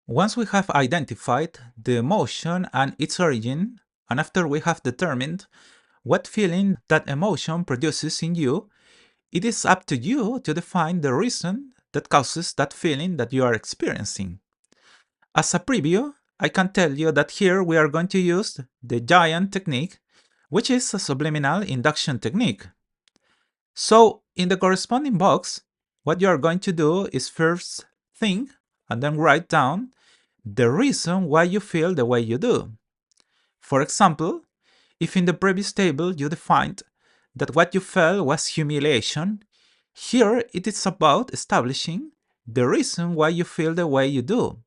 Once we have identified the emotion and its origin, and after we have determined what feeling that emotion produces in you, it is up to you to define the reason that causes that feeling that you are experiencing. As a preview, I can tell you that here we are going to use the giant technique, which is a subliminal induction technique. So, in the corresponding box, what you are going to do is first think and then write down the reason why you feel the way you do. For example, if in the previous table you defined that what you felt was humiliation, here it is about establishing the reason why you feel the way you do,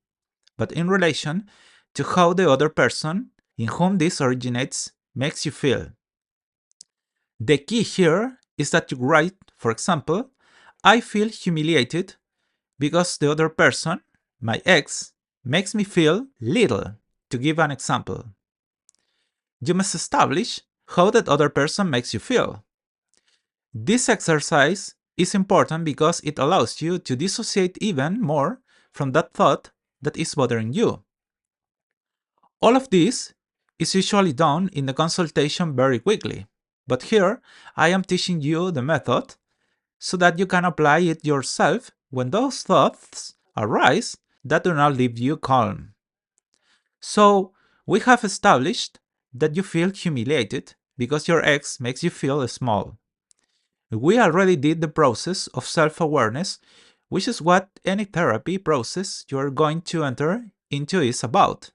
but in relation to how the other person in whom this originates makes you feel. The key here is that you write, for example, I feel humiliated because the other person, my ex, makes me feel little, to give an example. You must establish how that other person makes you feel. This exercise is important because it allows you to dissociate even more from that thought that is bothering you. All of this is usually done in the consultation very quickly, but here I am teaching you the method so that you can apply it yourself when those thoughts arise that do not leave you calm. So, we have established that you feel humiliated because your ex makes you feel small. We already did the process of self awareness, which is what any therapy process you are going to enter into is about.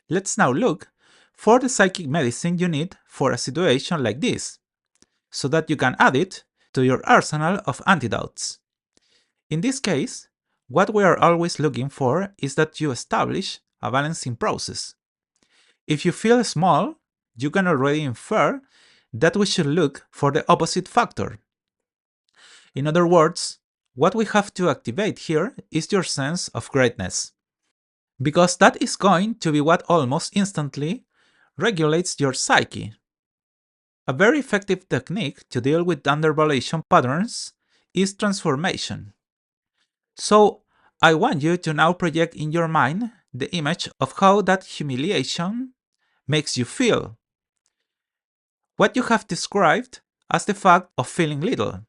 Let's now look for the psychic medicine you need for a situation like this, so that you can add it to your arsenal of antidotes. In this case, what we are always looking for is that you establish a balancing process. If you feel small, you can already infer that we should look for the opposite factor. In other words, what we have to activate here is your sense of greatness, because that is going to be what almost instantly regulates your psyche. A very effective technique to deal with undervaluation patterns is transformation. So, I want you to now project in your mind the image of how that humiliation makes you feel. What you have described as the fact of feeling little.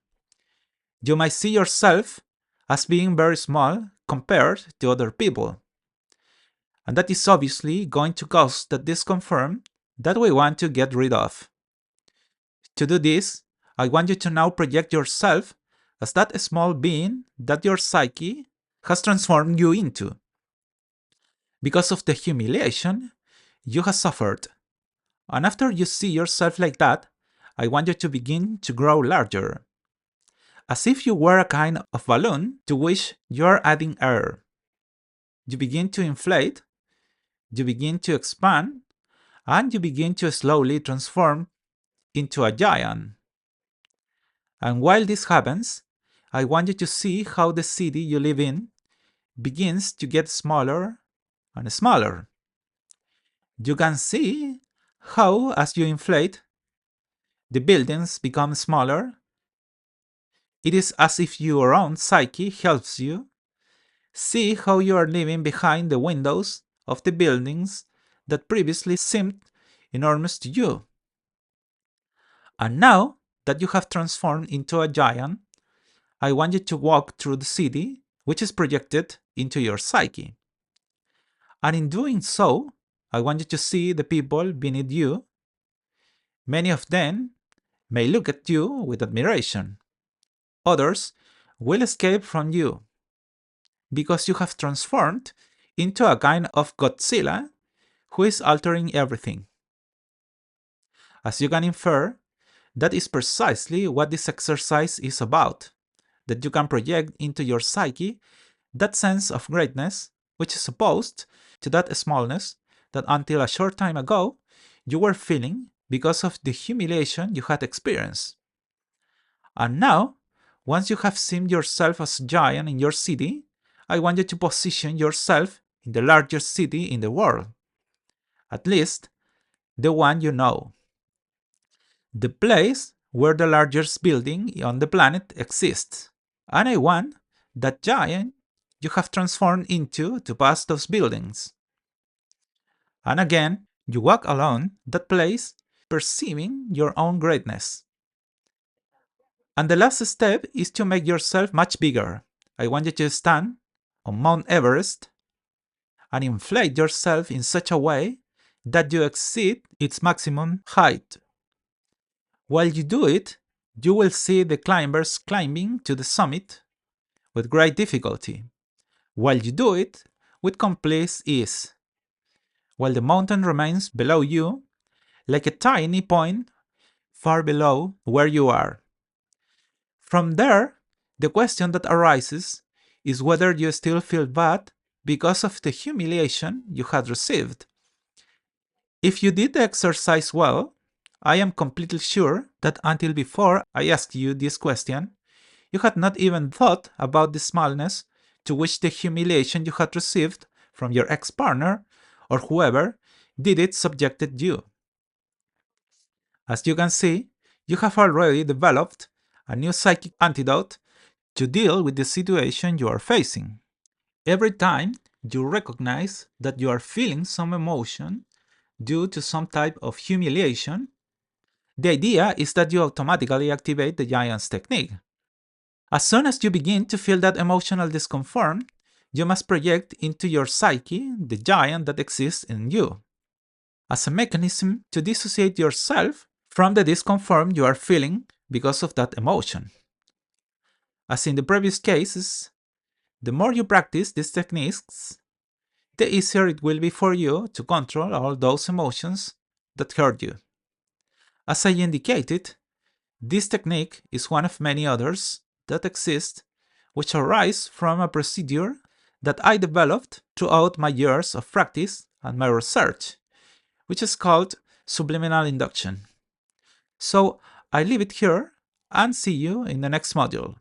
You might see yourself as being very small compared to other people. And that is obviously going to cause the discomfort that we want to get rid of. To do this, I want you to now project yourself as that small being that your psyche has transformed you into. Because of the humiliation you have suffered. And after you see yourself like that, I want you to begin to grow larger, as if you were a kind of balloon to which you are adding air. You begin to inflate, you begin to expand, and you begin to slowly transform into a giant. And while this happens, I want you to see how the city you live in begins to get smaller and smaller. You can see how, as you inflate, the buildings become smaller. It is as if your own psyche helps you see how you are living behind the windows of the buildings that previously seemed enormous to you. And now that you have transformed into a giant, I want you to walk through the city, which is projected into your psyche. And in doing so, I want you to see the people beneath you. Many of them may look at you with admiration. Others will escape from you because you have transformed into a kind of Godzilla who is altering everything. As you can infer, that is precisely what this exercise is about, that you can project into your psyche that sense of greatness, which is opposed to that smallness that until a short time ago you were feeling because of the humiliation you had experienced. And now, once you have seen yourself as a giant in your city, I want you to position yourself in the largest city in the world, at least the one you know, the place where the largest building on the planet exists. And I want that giant you have transformed into to pass those buildings. And again, you walk along that place, perceiving your own greatness. And the last step is to make yourself much bigger. I want you to stand on Mount Everest and inflate yourself in such a way that you exceed its maximum height. While you do it, you will see the climbers climbing to the summit with great difficulty, while you do it with complete ease, while the mountain remains below you like a tiny point far below where you are. From there, the question that arises is whether you still feel bad because of the humiliation you had received. If you did the exercise well, I am completely sure that until before I asked you this question, you had not even thought about the smallness to which the humiliation you had received from your ex-partner or whoever did it subjected you. As you can see, you have already developed a new psychic antidote to deal with the situation you are facing. Every time you recognize that you are feeling some emotion due to some type of humiliation, the idea is that you automatically activate the Giant's technique. As soon as you begin to feel that emotional discomfort, you must project into your psyche the giant that exists in you, as a mechanism to dissociate yourself from the discomfort you are feeling because of that emotion. As in the previous cases, the more you practice these techniques, the easier it will be for you to control all those emotions that hurt you. As I indicated, this technique is one of many others that exist, which arise from a procedure that I developed throughout my years of practice and my research, which is called subliminal induction. So I leave it here and see you in the next module.